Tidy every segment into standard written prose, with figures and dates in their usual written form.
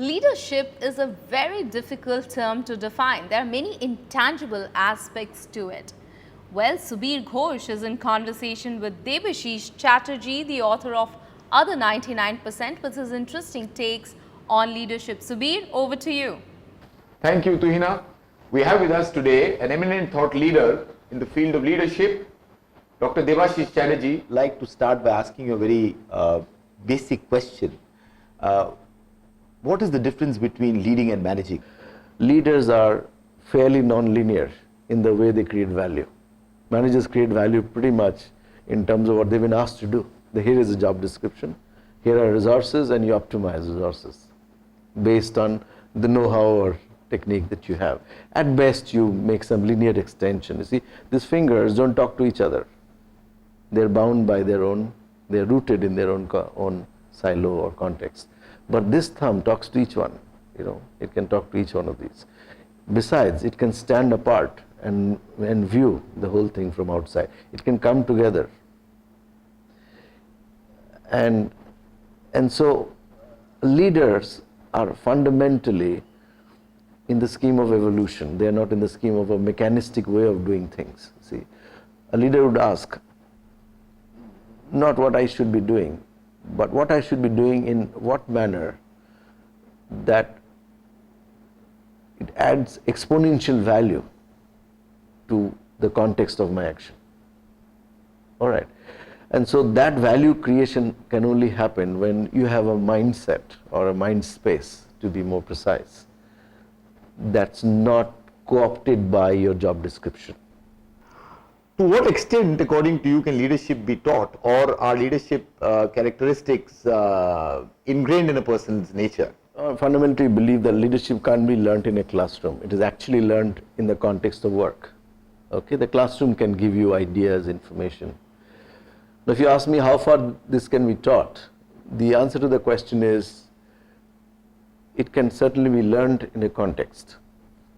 Leadership is a very difficult term to define. There are many intangible aspects to it. Well, Subir Ghosh is in conversation with Debashis Chatterjee, the author of Other 99%, with his interesting takes on leadership. Subir, over to you. Thank you, Tuhina. We have with us today an eminent thought leader in the field of leadership, Dr. Debashis Chatterjee. I'd like to start by asking you a very basic question. What is the difference between leading and managing? Leaders are fairly non-linear in the way they create value. Managers create value pretty much in terms of what they've been asked to do. Here is a job description, here are resources, and you optimize resources based on the know-how or technique that you have. At best, you make some linear extension. You see, these fingers don't talk to each other. They're bound by their own, they're rooted in their own silo or context. But this thumb talks to each one, it can talk to each one of these. Besides, it can stand apart and view the whole thing from outside. It can come together. And so leaders are fundamentally in the scheme of evolution. They are not in the scheme of a mechanistic way of doing things. See, a leader would ask, not what I should be doing, but what I should be doing in what manner that it adds exponential value to the context of my action. All right. And so that value creation can only happen when you have a mindset or a mind space, to be more precise, that's not co-opted by your job description. To what extent, according to you, can leadership be taught, or are leadership characteristics ingrained in a person's nature? I fundamentally believe that leadership can't be learnt in a classroom. It is actually learned in the context of work. Okay, the classroom can give you ideas, information. Now, if you ask me how far this can be taught, the answer to the question is, it can certainly be learned in a context.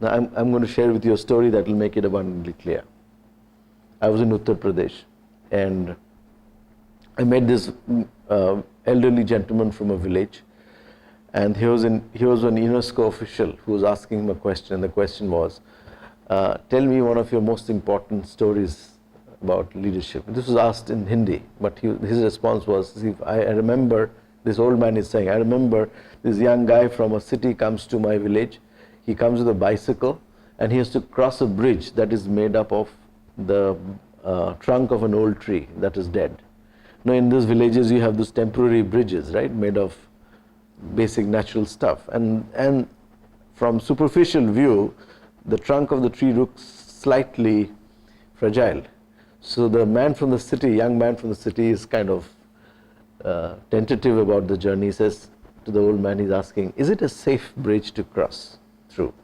Now, I'm going to share with you a story that will make it abundantly clear. I was in Uttar Pradesh, and I met this elderly gentleman from a village, and he was an UNESCO official who was asking him a question, and the question was, tell me one of your most important stories about leadership. This was asked in Hindi, but his response was, see, I remember, this old man is saying, I remember this young guy from a city comes to my village, he comes with a bicycle, and he has to cross a bridge that is made up of the trunk of an old tree that is dead. Now, in these villages, you have those temporary bridges, right, made of basic natural stuff. And from superficial view, the trunk of the tree looks slightly fragile. So the man from the city, young man from the city, is kind of tentative about the journey. He says to the old man, he's asking, is it a safe bridge to cross through?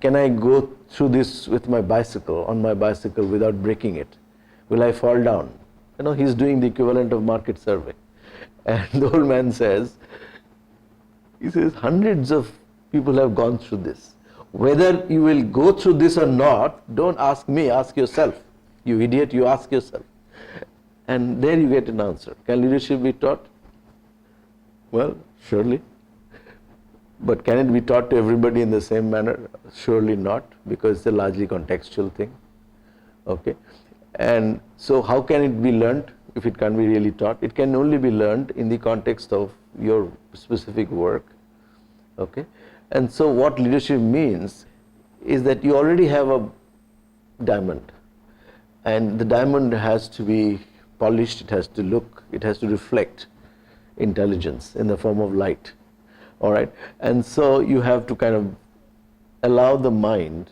Can I go through this with my bicycle, on my bicycle, without breaking it? Will I fall down? He's doing the equivalent of market survey. And the old man says, hundreds of people have gone through this. Whether you will go through this or not, don't ask me, ask yourself. You idiot, you ask yourself. And there you get an answer. Can leadership be taught? Well, surely. But can it be taught to everybody in the same manner? Surely not, because it's a largely contextual thing. Okay. And so how can it be learned if it can't be really taught? It can only be learned in the context of your specific work. Okay. And so what leadership means is that you already have a diamond, and the diamond has to be polished, it has to look, it has to reflect intelligence in the form of light. All right. And so you have to kind of allow the mind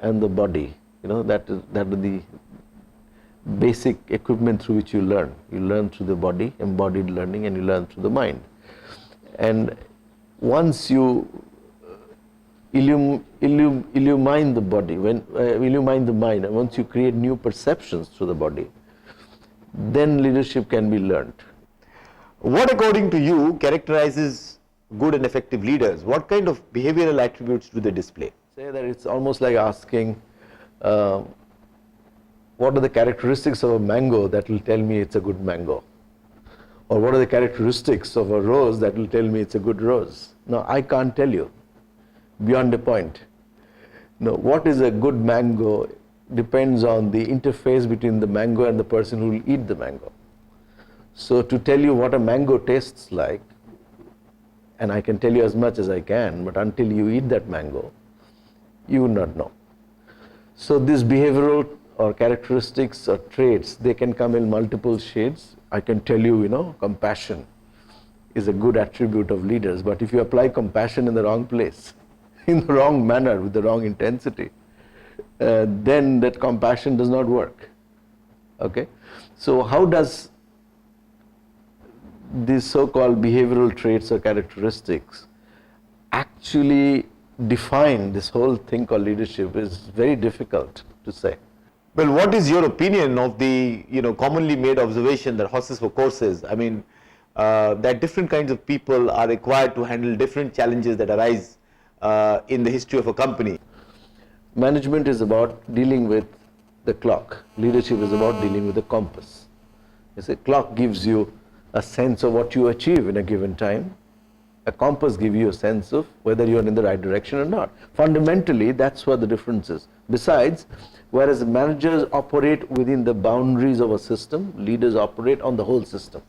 and the body, that is the basic equipment through which you learn. You learn through the body, embodied learning, and you learn through the mind. And once you illumine the body, illumine the mind, and once you create new perceptions through the body, then leadership can be learned. What, according to you, characterizes good and effective leaders? What kind of behavioral attributes do they display? Say that it's almost like asking, what are the characteristics of a mango that will tell me it's a good mango? Or what are the characteristics of a rose that will tell me it's a good rose? No, I can't tell you beyond a point. No, what is a good mango depends on the interface between the mango and the person who will eat the mango. So to tell you what a mango tastes like, and I can tell you as much as I can, but until you eat that mango, you will not know. So these behavioral or characteristics or traits, they can come in multiple shades. I can tell you, compassion is a good attribute of leaders, but if you apply compassion in the wrong place, in the wrong manner, with the wrong intensity, then that compassion does not work. Okay? So how does these so-called behavioral traits or characteristics actually define this whole thing called leadership is very difficult to say. Well, what is your opinion of the commonly made observation that horses for courses? I mean, that different kinds of people are required to handle different challenges that arise in the history of a company. Management is about dealing with the clock. Leadership is about dealing with the compass. You see, clock gives you a sense of what you achieve in a given time. A compass gives you a sense of whether you are in the right direction or not. Fundamentally, that's what the difference is. Besides, whereas managers operate within the boundaries of a system, leaders operate on the whole system.